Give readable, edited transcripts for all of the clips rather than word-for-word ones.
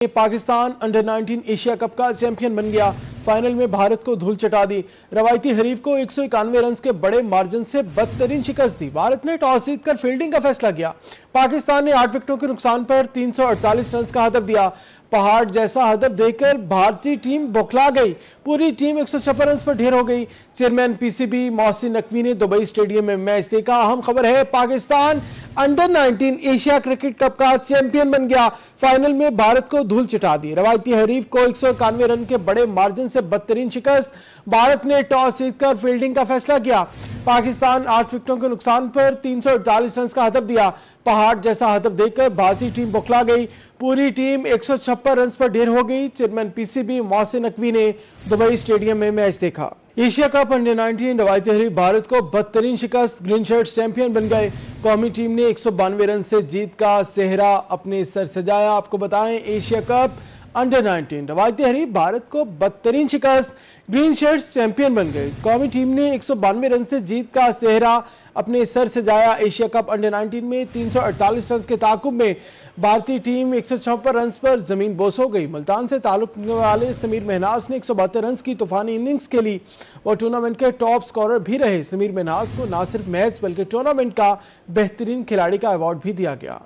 Pakistan under 19 Asia cup کا champion بن گیا۔ Final میں بھارت کو دھول چٹا دی۔ روایتی حریف کو 191 رنز کے بڑے مارجن سے بدترین شکست دی۔ بھارت نے ٹاس جیت کر فیلڈنگ کا فیصلہ کیا۔ پاکستان نے 8 وکٹوں کے نقصان پر 348 رنز کا ہدف دیا۔ پہاڑ جیسا ہدف دے کر بھارتی ٹیم بوکھلا گئی۔ پوری ٹیم 156 رنز پر ڈھیر ہو گئی۔ Chairman P C B Mohsin Naqvi نے دبئی اسٹیڈیم میں میچ دیکھا۔ اہم خبر ہے، Pakistan under 19 Asia cricket cup کا چیمپئن بن گیا۔ فائنل میں بھارت کو دھول چٹا دی۔ روایتی حریف کو 191 رن کے بڑے مارجن سے بدترین شکست۔ بھارت نے ٹاس جیت کر فیلڈنگ کا فیصلہ کیا۔ پاکستان 8 وکٹوں کے نقصان پر 348 رنز کا ہدف دیا۔ پہاڑ جیسا ہدف دے کر بھارتی ٹیم بوکھلا گئی۔ پوری ٹیم 156 رنز پر ڈھیر ہو گئی۔ Chairman P C B Mohsin Naqvi نے دبئی اسٹیڈیم میں میچ دیکھا۔ ایشیا کپ انڈر 19 روایتی حریف بھارت کو بدترین شکست۔ گرین شرٹس چیمپئن بن گئے۔ قومی ٹیم نے 192 رن سے جیت کا صحرا اپنے سر سجایا۔ آپ کو بتائیں، ایشیا کپ انڈر 19 روایتی حریف بھارت کو بدترین شکست۔ گرین شرٹس چیمپئن بن گئے۔ قومی ٹیم نے 192 رن سے جیت کا صحرا اپنے سر سجایا۔ ایشیا کپ انڈر 19 میں 348 رنز کے تعاقب میں بھارتی ٹیم 156 رنز پر زمین بوس ہو گئی۔ ملتان سے تعلق رکھنے والے سمیر مہناز نے 172 رنز کی طوفانی اننگز کھیلی۔ وہ ٹورنامنٹ کے ٹاپ سکورر بھی رہے۔ سمیر مہناز کو نہ صرف میچ بلکہ ٹورنامنٹ کا بہترین کھلاڑی کا ایوارڈ بھی دیا گیا۔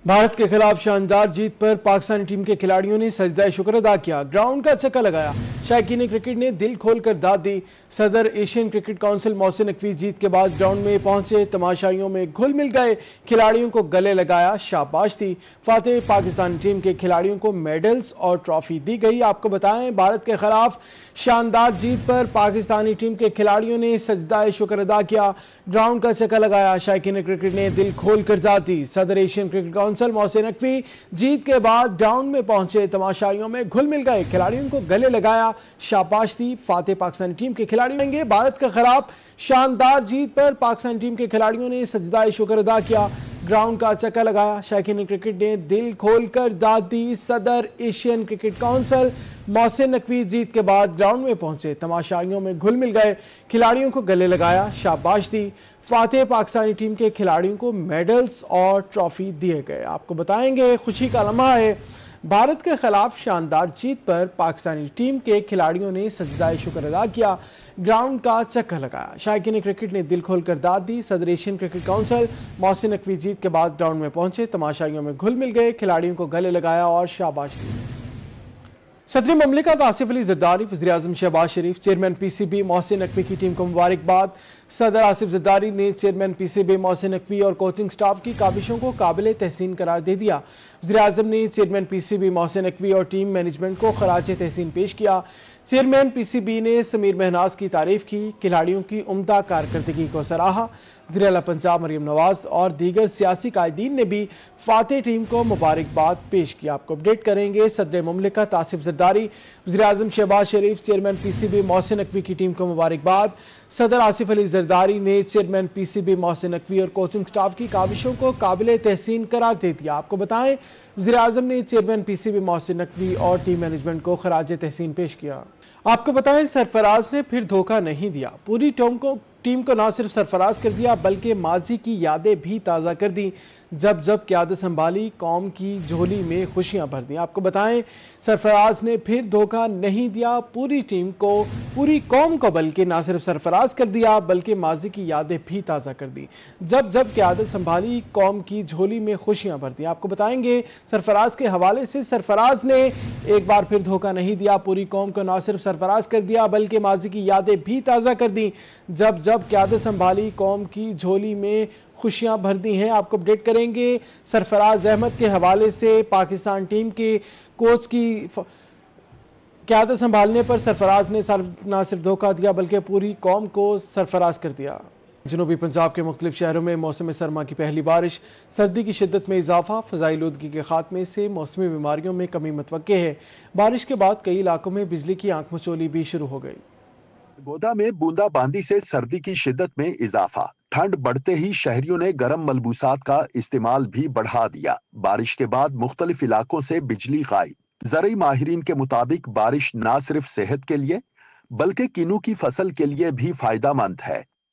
بھارت کے خلاف شاندار جیت پر پاکستانی ٹیم کے کھلاڑیوں نے سجدہ شکر ادا کیا۔ گراؤنڈ کا چکر لگایا۔ شائقین کرکٹ نے دل کھول کر داد دی۔ صدر Asian cricket council Mohsin Naqvi جیت کے بعد گراؤنڈ میں پہنچے، تماشائیوں میں گھل مل گئے، کھلاڑیوں کو گلے لگایا، شاباش دی۔ فاتح پاکستانی ٹیم کے کھلاڑیوں کو میڈلز اور ٹرافی دی گئی۔ آپ کو بتائیں، بھارت کے خلاف شاندار جیت پر پاکستانی ٹیم کے کھلاڑیوں نے سجدہ شکر ادا کیا، گراؤنڈ کا چکر لگایا، شائقین کرکٹ نے دل کھول کر داد دی۔ صدر Asian cricket council Mohsin Naqvi جیت کے بعد گراؤنڈ میں پہنچے، تماشائیوں میں گھل مل گئے، کھلاڑیوں کو گلے لگایا، شاباش دی۔ فاتح پاکستانی ٹیم کے کھلاڑی ہوں گے۔ بھارت کے خلاف شاندار جیت پر پاکستانی ٹیم کے کھلاڑیوں نے سجدہ شکر ادا کیا، گراؤنڈ کا چکر لگایا، شائقین کرکٹ نے دل کھول کر داد دی۔ صدر Asian cricket council Mohsin Naqvi جیت کے بعد گراؤنڈ میں پہنچے، تماشائیوں میں گھل مل گئے، کھلاڑیوں کو گلے لگایا، شاباش دی۔ فاتح پاکستانی ٹیم کے کھلاڑیوں کو میڈلز اور ٹرافی دیے گئے۔ آپ کو بتائیں گے، خوشی کا لمحہ ہے، بھارت کے خلاف شاندار جیت پر پاکستانی ٹیم کے کھلاڑیوں نے سجدہ شکر ادا کیا، گراؤنڈ کا چکر لگایا، شائقین کرکٹ نے دل کھول کر داد دی۔ صدر Asian cricket council Mohsin Naqvi جیت کے بعد گراؤنڈ میں پہنچے، تماشائیوں میں گھل مل گئے، کھلاڑیوں کو گلے لگایا اور شاباش دی۔ صدر مملکت آصف علی زرداری، وزیر اعظم شہباز شریف، chairman P C B Mohsin Naqvi کی ٹیم کو مبارکباد۔ صدر آصف زرداری نے chairman P C B Mohsin Naqvi اور کوچنگ سٹاف کی کاوشوں کو قابل تحسین قرار دے دیا۔ وزیر اعظم نے chairman P C B Mohsin Naqvi اور ٹیم مینجمنٹ کو خراج تحسین پیش کیا۔ چیئرمین پی سی بی نے سمیر مہناز کی تعریف کی، کھلاڑیوں کی عمدہ کارکردگی کو سراہا۔ وزیر اعلیٰ پنجاب مریم نواز اور دیگر سیاسی قائدین نے بھی فاتح ٹیم کو مبارکباد پیش کیا۔ آپ کو اپڈیٹ کریں گے، صدر مملکت آصف زرداری، وزیر اعظم شہباز شریف، chairman P C B Mohsin Naqvi کی ٹیم کو مبارکباد۔ صدر آصف علی زرداری نے chairman P C B Mohsin Naqvi اور کوچنگ سٹاف کی کاوشوں کو قابل تحسین قرار دے دیا۔ آپ کو بتائیں، وزیر اعظم نے chairman P C B Mohsin Naqvi اور ٹیم مینجمنٹ کو خراج تحسین پیش کیا۔ آپ کو بتائیں، سرفراز نے پھر دھوکہ نہیں دیا۔ پوری ٹیم کو نہ صرف سرفراز کر دیا بلکہ ماضی کی یادیں بھی تازہ کر دی۔ جب قیادت سنبھالی، قوم کی جھولی میں خوشیاں بھر دیں۔ آپ کو بتائیں، سرفراز نے پھر دھوکہ نہیں دیا، پوری ٹیم کو، پوری قوم کو بلکہ نہ صرف سرفراز کر دیا بلکہ ماضی کی یادیں بھی تازہ کر دی۔ جب قیادت سنبھالی، قوم کی جھولی میں خوشیاں بھر دیں۔ آپ کو بتائیں گے، سرفراز کے حوالے سے، سرفراز نے ایک بار پھر دھوکہ نہیں دیا، پوری قوم کو نہ صرف سرفراز کر دیا بلکہ ماضی کی یادیں بھی تازہ کر دیں۔ جب قیادت سنبھالی، قوم کی جھولی میں خوشیاں بھر دی ہیں۔ آپ کو اپڈیٹ کریں گے، سرفراز احمد کے حوالے سے، پاکستان ٹیم کے کوچ کی قیادت سنبھالنے پر سرفراز نے نہ صرف دھوکہ دیا بلکہ پوری قوم کو سرفراز کر دیا۔ جنوبی پنجاب کے مختلف شہروں میں موسم سرما کی پہلی بارش، سردی کی شدت میں اضافہ، فضائی آلودگی کے خاتمے سے موسمی بیماریوں میں کمی متوقع ہے۔ بارش کے بعد کئی علاقوں میں بجلی کی آنکھ مچولی بھی شروع ہو گئی۔ بودا میں بوندا باندی سے سردی کی شدت میں اضافہ، ٹھنڈ بڑھتے ہی شہریوں نے گرم ملبوسات کا استعمال بھی بڑھا دیا۔ بارش کے بعد مختلف علاقوں سے بجلی غائب۔ زرعی ماہرین کے مطابق بارش نہ صرف صحت کے لیے بلکہ کینو کی فصل کے لیے بھی فائدہ مند ہے۔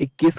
21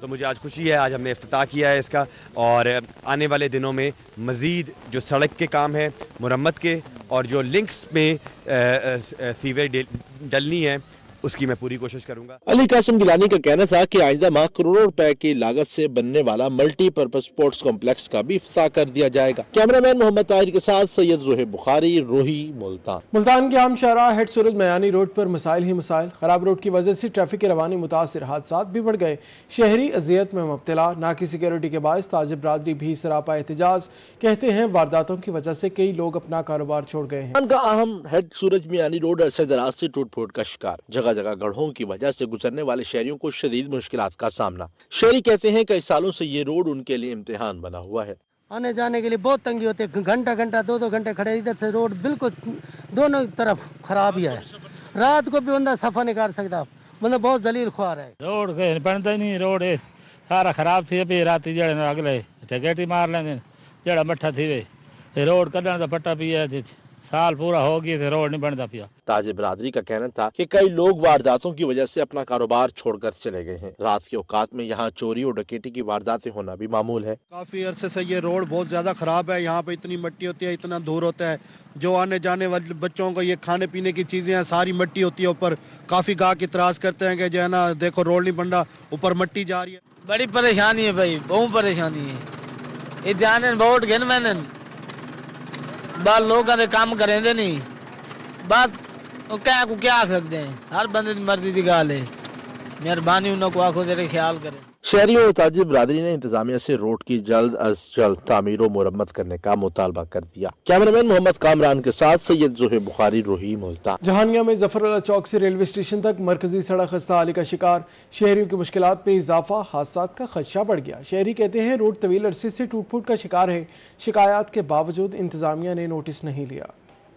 تو مجھے آج خوشی ہے، آج ہم نے افتتاح کیا ہے اس کا، اور آنے والے دنوں میں مزید جو سڑک کے کام ہے مرمت کے اور جو لنکس میں سیویج ڈلنی ہے اس کی میں پوری کوشش کروں گا۔ علی قاسم گیلانی کا کہنا تھا کہ آئندہ ماہ کروڑوں روپے کی لاگت سے بننے والا ملٹی پرپز سپورٹس کمپلیکس کا بھی افتتاح کر دیا جائے گا۔ کیمرہ مین محمد طاہر کے ساتھ سید زہیب بخاری، روہی، ملتان۔ ملتان کے عام شاہراہ ہیڈ سورج میانی روڈ پر مسائل ہی مسائل، خراب روڈ کی وجہ سے ٹریفک کی روانی متاثر، حادثات بھی بڑھ گئے، شہری اذیت میں مبتلا، ناکی سیکیورٹی کے باعث تاجر برادری بھی سراپا احتجاج، کہتے ہیں وارداتوں کی وجہ سے کئی لوگ اپنا کاروبار چھوڑ گئے ہیں۔ کا اہم ہیڈ سورج میانی روڈ عرصہ دراز سے ٹوٹ پھوٹ کا شکار، جگہ جگہ گڑھوں کی وجہ سے گزرنے والے شہریوں کو شدید مشکلات کا سامنا۔ شہری کہتے ہیں کئی سالوں سے یہ روڈ ان کے لیے امتحان بنا ہوا ہے۔ آنے جانے کے لیے بہت تنگی ہوتی ہے، گھنٹہ 2 گھنٹے کھڑے، ادھر سے روڈ بالکل دونوں طرف خراب ہی ہے، رات کو بھی بندہ صفا نہیں کر سکتا، بندہ بہت ذلیل خوار ہے۔ روڈ بنتا ہی نہیں، روڈ سارا خراب تھی، ابھی رات جڑے اگلے ٹکیٹ ہی مار لیندے جڑا مٹھا تھی وے روڈ کڈن دا پٹا پیا، سال پورا ہو گیا تھے روڈ نہیں بنتا پیا۔ تاجر برادری کا کہنا تھا کہ کئی لوگ وارداتوں کی وجہ سے اپنا کاروبار چھوڑ کر چلے گئے ہیں۔ رات کے اوقات میں یہاں چوری اور ڈکیتی کی وارداتیں ہونا بھی معمول ہے۔ کافی عرصے سے یہ روڈ بہت زیادہ خراب ہے، یہاں پہ اتنی مٹی ہوتی ہے، اتنا دور ہوتا ہے، جو آنے جانے والے بچوں کو یہ کھانے پینے کی چیزیں ہیں ساری مٹی ہوتی ہے اوپر، کافی گاہک اعتراض کرتے ہیں کہ جو ہے نا دیکھو روڈ نہیں بن رہا، اوپر مٹی جا رہی ہے۔ بڑی پریشانی ہے بھائی، بہت پریشانی ہے، یہ جانے ووٹ گن میں بس لوگوں نے کام کریں دے نہیں، بس کیا آ سکتے ہیں، ہر بندے کی مرضی کی گال ہے، مہربانی انہوں کو آخو ذرا خیال کریں۔ شہریوں اور تاجر برادری نے انتظامیہ سے روڈ کی جلد از جلد تعمیر و مرمت کرنے کا مطالبہ کر دیا۔ کیمرہ مین محمد کامران کے ساتھ سید زہیب بخاری، روہی، ملتان۔ جہانگیہ میں ظفر اللہ چوک سے ریلوے اسٹیشن تک مرکزی سڑک خستہ حالی کا شکار، شہریوں کی مشکلات میں اضافہ، حادثات کا خدشہ بڑھ گیا۔ شہری کہتے ہیں روڈ طویل عرصے سے ٹوٹ پھوٹ کا شکار ہے، شکایات کے باوجود انتظامیہ نے نوٹس نہیں لیا۔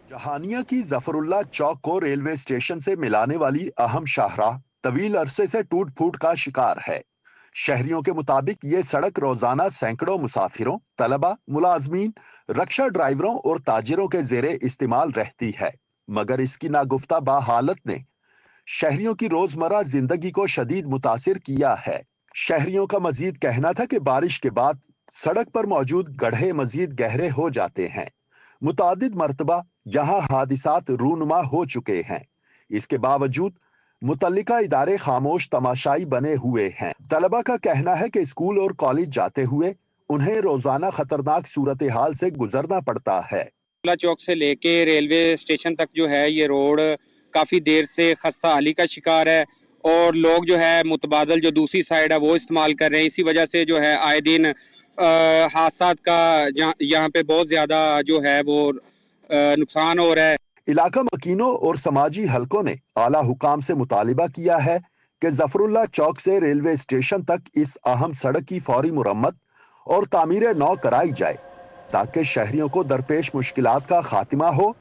جہانیہ کی ظفر اللہ چوک کو ریلوے اسٹیشن سے ملانے والی اہم شاہراہ طویل عرصے سے ٹوٹ پھوٹ کا شکار ہے۔ شہریوں کے مطابق یہ سڑک روزانہ سینکڑوں مسافروں، طلبہ، ملازمین، رکشہ ڈرائیوروں اور تاجروں کے زیر استعمال رہتی ہے، مگر اس کی ناگفتہ حالت نے شہریوں کی روزمرہ زندگی کو شدید متاثر کیا ہے۔ شہریوں کا مزید کہنا تھا کہ بارش کے بعد سڑک پر موجود گڑھے مزید گہرے ہو جاتے ہیں۔ متعدد مرتبہ یہاں حادثات رونما ہو چکے ہیں، اس کے باوجود متعلقہ ادارے خاموش تماشائی بنے ہوئے ہیں۔ طلبہ کا کہنا ہے کہ اسکول اور کالج جاتے ہوئے انہیں روزانہ خطرناک صورتحال سے گزرنا پڑتا ہے۔ چوک سے لے کے ریلوے اسٹیشن تک جو ہے یہ روڈ کافی دیر سے خستہ حالی کا شکار ہے، اور لوگ جو ہے متبادل جو دوسری سائیڈ ہے وہ استعمال کر رہے ہیں، اسی وجہ سے جو ہے آئے دن حادثات کا یہاں پہ بہت زیادہ جو ہے وہ نقصان ہو رہا ہے۔ علاقہ مکینوں اور سماجی حلقوں نے اعلیٰ حکام سے مطالبہ کیا ہے کہ ظفر اللہ چوک سے ریلوے اسٹیشن تک اس اہم سڑک کی فوری مرمت اور تعمیر نو کرائی جائے تاکہ شہریوں کو درپیش مشکلات کا خاتمہ ہو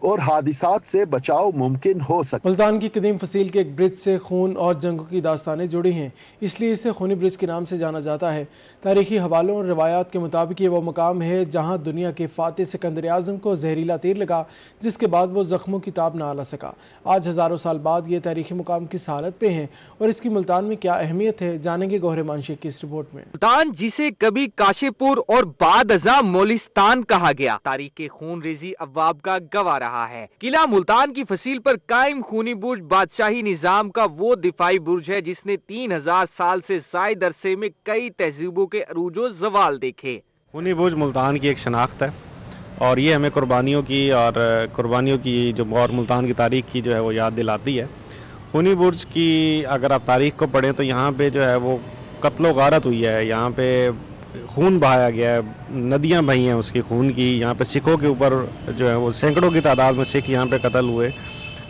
اور حادثات سے بچاؤ ممکن ہو سکے۔ ملتان کی قدیم فصیل کے ایک برج سے خون اور جنگوں کی داستانیں جڑی ہیں، اس لیے اسے خونی برج کے نام سے جانا جاتا ہے۔ تاریخی حوالوں اور روایات کے مطابق یہ وہ مقام ہے جہاں دنیا کے فاتح سکندر اعظم کو زہریلا تیر لگا، جس کے بعد وہ زخموں کی تاب نہ لا سکا۔ آج ہزاروں سال بعد یہ تاریخی مقام کس حالت پہ ہیں اور اس کی ملتان میں کیا اہمیت ہے، جانیں گے گوہر مانشی کی اس رپورٹ میں۔ ملتان جسے کبھی کاشی پور اور بعد ازاں مولستان کہا گیا، تاریخ کے خون ریزی ابواب کا گواہ رہا ہے۔ قلعہ ملتان کی فصیل پر قائم خونی برج بادشاہی نظام کا وہ دفاعی برج ہے جس نے 3000 سال سے زائد عرصے میں کئی تہذیبوں کے عروج و زوال دیکھے۔ خونی برج ملتان کی ایک شناخت ہے، اور یہ ہمیں قربانیوں کی جو اور ملتان کی تاریخ کی جو ہے وہ یاد دلاتی ہے۔ خونی برج کی اگر آپ تاریخ کو پڑھیں تو یہاں پہ جو ہے وہ قتل و غارت ہوئی ہے، یہاں پہ خون بہایا گیا ہے، ندیاں بہی ہیں اس کی خون کی، یہاں پہ سکھوں کے اوپر جو ہے وہ سینکڑوں کی تعداد میں سکھ یہاں پہ قتل ہوئے،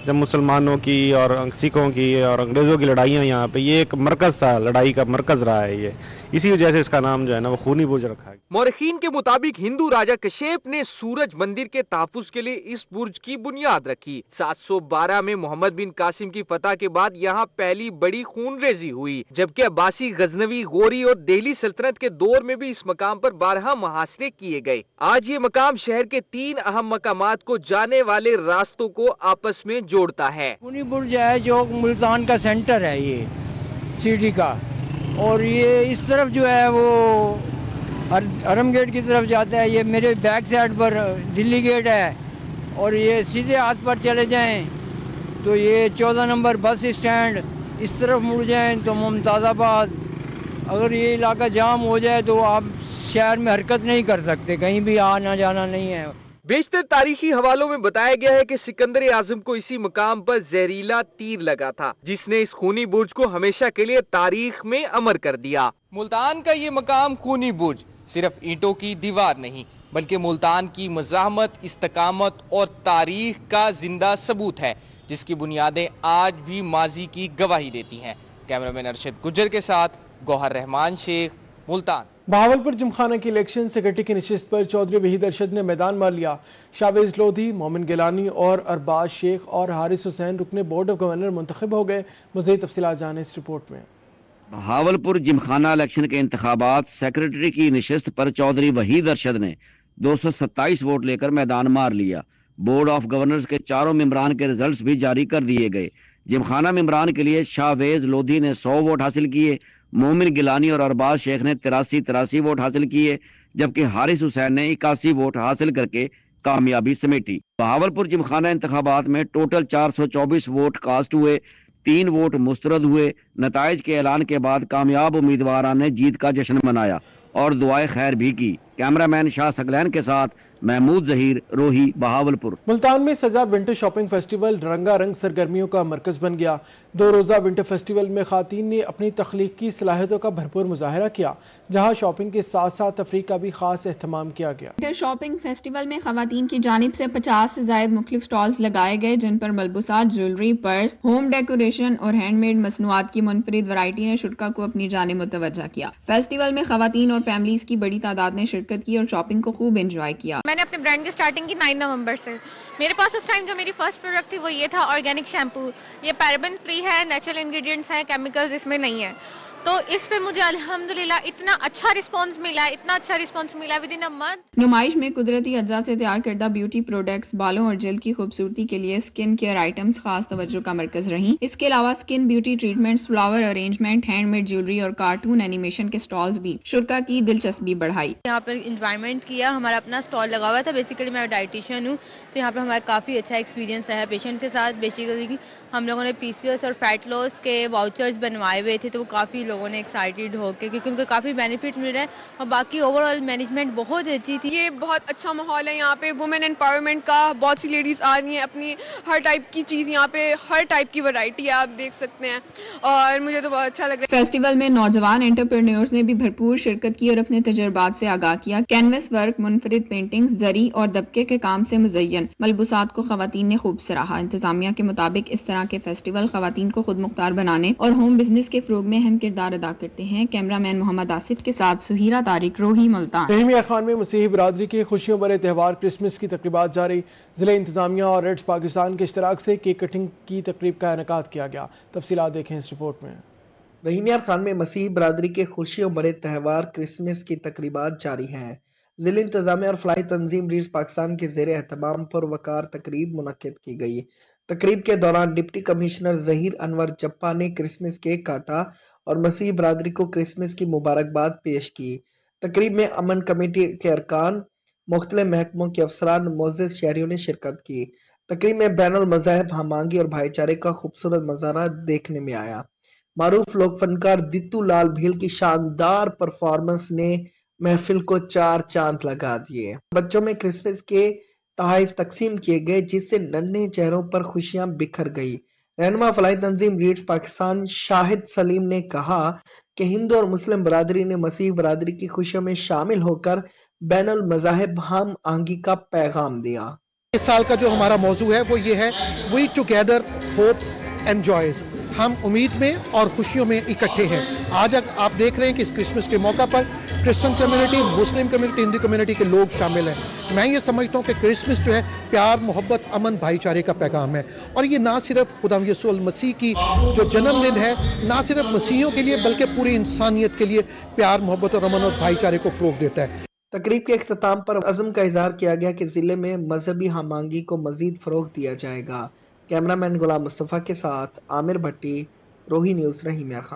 جب مسلمانوں کی اور سکھوں کی اور انگریزوں کی لڑائیاں یہاں پہ، یہ ایک مرکز تھا، لڑائی کا مرکز رہا ہے یہ، اسی وجہ سے اس کا نام جو ہے نا وہ خونی برج رکھا ہے۔ مورخین کے مطابق ہندو راجا کشیپ نے سورج مندر کے تحفظ کے لیے اس برج کی بنیاد رکھی۔ 712 میں محمد بن قاسم کی فتح کے بعد یہاں پہلی بڑی خون ریزی ہوئی، جبکہ عباسی، غزنوی، غوری اور دہلی سلطنت کے دور میں بھی اس مقام پر 12 محاصرے کیے گئے۔ آج یہ مقام شہر کے 3 اہم مقامات کو جانے والے راستوں کو آپس میں جوڑتا ہے۔ خونی برج ہے جو ملتان کا سینٹر ہے، یہ سٹی کا، اور یہ اس طرف جو ہے وہ حرم گیٹ کی طرف جاتا ہے. یہ میرے بیک سائڈ پر دلی گیٹ ہے اور یہ سیدھے ہاتھ پر چلے جائیں تو یہ 14 نمبر بس اسٹینڈ. اس طرف مڑ جائیں تو ممتاز آباد. اگر یہ علاقہ جام ہو جائے تو آپ شہر میں حرکت نہیں کر سکتے, کہیں بھی آنا جانا نہیں ہے. بیشتر تاریخی حوالوں میں بتایا گیا ہے کہ سکندر اعظم کو اسی مقام پر زہریلا تیر لگا تھا جس نے اس خونی برج کو ہمیشہ کے لیے تاریخ میں امر کر دیا. ملتان کا یہ مقام خونی برج صرف اینٹوں کی دیوار نہیں بلکہ ملتان کی مزاحمت, استقامت اور تاریخ کا زندہ ثبوت ہے جس کی بنیادیں آج بھی ماضی کی گواہی دیتی ہیں. کیمرامین ارشد گجر کے ساتھ گوہر رحمان شیخ, ملتان. بہاولپور جمخانہ کی الیکشن سیکرٹری کی نشست پر چودھری وحید ارشد نے میدان مار لیا. شاویز لودھی, مومن گیلانی اور ارباز شیخ اور حارث حسین رکن بورڈ آف گورنر منتخب ہو گئے. مزید تفصیلات جانیں اس رپورٹ میں. بہاولپور جمخانہ الیکشن کے انتخابات سیکرٹری کی نشست پر چودھری وحید ارشد نے 227 ووٹ لے کر میدان مار لیا. بورڈ آف گورنرز کے چاروں ممبران کے ریزلٹس بھی جاری کر دیے گئے. جمخانہ ممبران کے لیے شاویز لودھی نے 100 ووٹ حاصل کیے, مومن گیلانی اور ارباز شیخ نے 83 ووٹ حاصل کیے جبکہ حارث حسین نے 81 ووٹ حاصل کر کے کامیابی سمیٹی. بہاولپور جمخانہ انتخابات میں ٹوٹل 424 ووٹ کاسٹ ہوئے, 3 ووٹ مسترد ہوئے. نتائج کے اعلان کے بعد کامیاب امیدواران نے جیت کا جشن منایا اور دعائے خیر بھی کی. کیمرامین شاہ سگلین کے ساتھ محمود ظہیر, روہی, بہاولپور. ملتان میں سجا ونٹر شاپنگ فیسٹیول رنگا رنگ سرگرمیوں کا مرکز بن گیا. 2 روزہ ونٹر فیسٹیول میں خواتین نے اپنی تخلیقی صلاحیتوں کا بھرپور مظاہرہ کیا, جہاں شاپنگ کے ساتھ ساتھ تفریح کا بھی خاص اہتمام کیا گیا. ونٹر شاپنگ فیسٹیول میں خواتین کی جانب سے 50 سے زائد مختلف سٹالز لگائے گئے جن پر ملبوسات, جیولری, پرس, ہوم ڈیکوریشن اور ہینڈ میڈ مصنوعات کی منفرد ورائٹی نے شرکا کو اپنی جانب متوجہ کیا. فیسٹیول میں خواتین اور فیملیز کی بڑی تعداد نے شرکت کی اور شاپنگ کو خوب انجوائے کیا. میں نے اپنے برانڈ کی سٹارٹنگ کی 9 نومبر سے. میرے پاس اس ٹائم جو میری فرسٹ پروڈکٹ تھی وہ یہ تھا آرگینک شیمپو. یہ پیرابن فری ہے, نیچرل انگریڈینٹس ہیں, کیمیکلز اس میں نہیں ہیں. تو اس پہ مجھے الحمدللہ اتنا اچھا رسپانس ملا ود ان اے منتھ. نمائش میں قدرتی اجزاء سے تیار کردہ بیوٹی پروڈکٹس, بالوں اور جلد کی خوبصورتی کے لیے سکن کیئر آئٹمز خاص توجہ کا مرکز رہیں. اس کے علاوہ سکن beauty treatments, flower arrangement, hand made jewellery اور کارٹون اینیمیشن کے سٹالز بھی شرکا کی دلچسپی بڑھائی. یہاں پر انوائرمنٹ کیا, ہمارا اپنا سٹال لگا ہوا تھا. بیسیکلی میں ڈائٹیشین ہوں تو یہاں پر ہمارا کافی اچھا ایکسپیرینس رہا پیشنٹ کے ساتھ. بیسیکلی ہم لوگوں نے PCOS اور فیٹ لاس کے واؤچرز بنوائے ہوئے تھے تو وہ کافی لوگوں نے ایکسائٹیڈ ہو کے, کیونکہ ان کو کافی بینیفٹ مل رہا ہے اور باقی اوور آل مینجمنٹ بہت اچھی تھی. یہ بہت اچھا ماحول ہے یہاں پہ وومن امپاورمنٹ کا. بہت سی لیڈیز آ رہی ہیں, اپنی ہر ٹائپ کی چیز یہاں پہ, ہر ٹائپ کی ورائٹی آپ دیکھ سکتے ہیں اور مجھے تو بہت اچھا لگ رہا ہے. فیسٹیول میں نوجوان انٹرپرینیورز نے بھی بھرپور شرکت کی اور اپنے تجربات سے آگاہ کیا. کینوس ورک, منفرد پینٹنگز, زری اور دبکے کے کام سے مزین ملبوسات کو خواتین نے خوب سراہا. انتظامیہ کے مطابق اس طرح کے فیسٹیول خواتین کو خود مختار بنانے اور ہوم بزنس کے فروغ میں اہم کردار ادا کرتے ہیں. کیمرامین محمد آصف کے ساتھ سہیرہ طارق, روہی, ملتان. رحیم یار خان میں مسیحی برادری کی خوشیوں بھرے تہوار کرسمس کی تقریبات جاری. ضلع انتظامیہ اور ریڈز پاکستان کے اشتراک سے کیک کٹنگ کی تقریب کا انعقاد کیا گیا. تفصیلات دیکھیں اس رپورٹ میں. رحیم یار خان میں مسیحی برادری کے خوشیوں بھرے تہوار کرسمس کی تقریبات جاری ہیں. ضلع انتظامیہ اور فلاحی تنظیم ریڈز پاکستان کے زیر اہتمام پر وقار تقریب منعقد کی گئی. تقریب کے دوران ڈپٹی کمشنر ظہیر انور جپا نے کرسمس کیک کاٹا اور مسیحی برادری کو کرسمس کی مبارکباد پیش کی. تقریب میں امن کمیٹی کے ارکان, مختلف محکموں کے افسران, معزز شہریوں نے شرکت کی. تقریب میں بین المذاہب ہم آہنگی اور بھائی چارے کا خوبصورت نظارہ دیکھنے میں آیا. معروف لوک فنکار دتو لال بھیل کی شاندار پرفارمنس نے محفل کو 4 چاند لگا دیے. بچوں میں کرسمس کے تحائف تقسیم کیے گئے جس سے ننھے چہروں پر خوشیاں بکھر گئی. رہنما فلاحی تنظیم ریڈز پاکستان شاہد سلیم نے کہا کہ ہندو اور مسلم برادری نے مسیحی برادری کی خوشیوں میں شامل ہو کر بین المذاہب ہم آہنگی کا پیغام دیا. اس سال کا جو ہمارا موضوع ہے وہ یہ ہے وی ٹوگیدر ہوپ اینڈ جوائز. ہم امید میں اور خوشیوں میں اکٹھے ہیں. آج آپ دیکھ رہے ہیں کہ اس کرسمس کے موقع پر کرسچن کمیونٹی, مسلم کمیونٹی, ہندو کمیونٹی کے لوگ شامل ہیں. میں یہ سمجھتا ہوں کہ کرسمس جو ہے پیار, محبت, امن, بھائی چارے کا پیغام ہے اور یہ نہ صرف خدا یسوع المسیح کی جو جنم دن ہے, نہ صرف مسیحیوں کے لیے بلکہ پوری انسانیت کے لیے پیار, محبت اور امن اور بھائی چارے کو فروغ دیتا ہے. تقریب کے اختتام پر عزم کا اظہار کیا گیا کہ ضلع میں مذہبی ہم آہنگی کو مزید فروغ دیا جائے گا. کیمرامین غلام مصطفیٰ کے ساتھ عامر بھٹی, روہی نیوز, رحیم یار خان.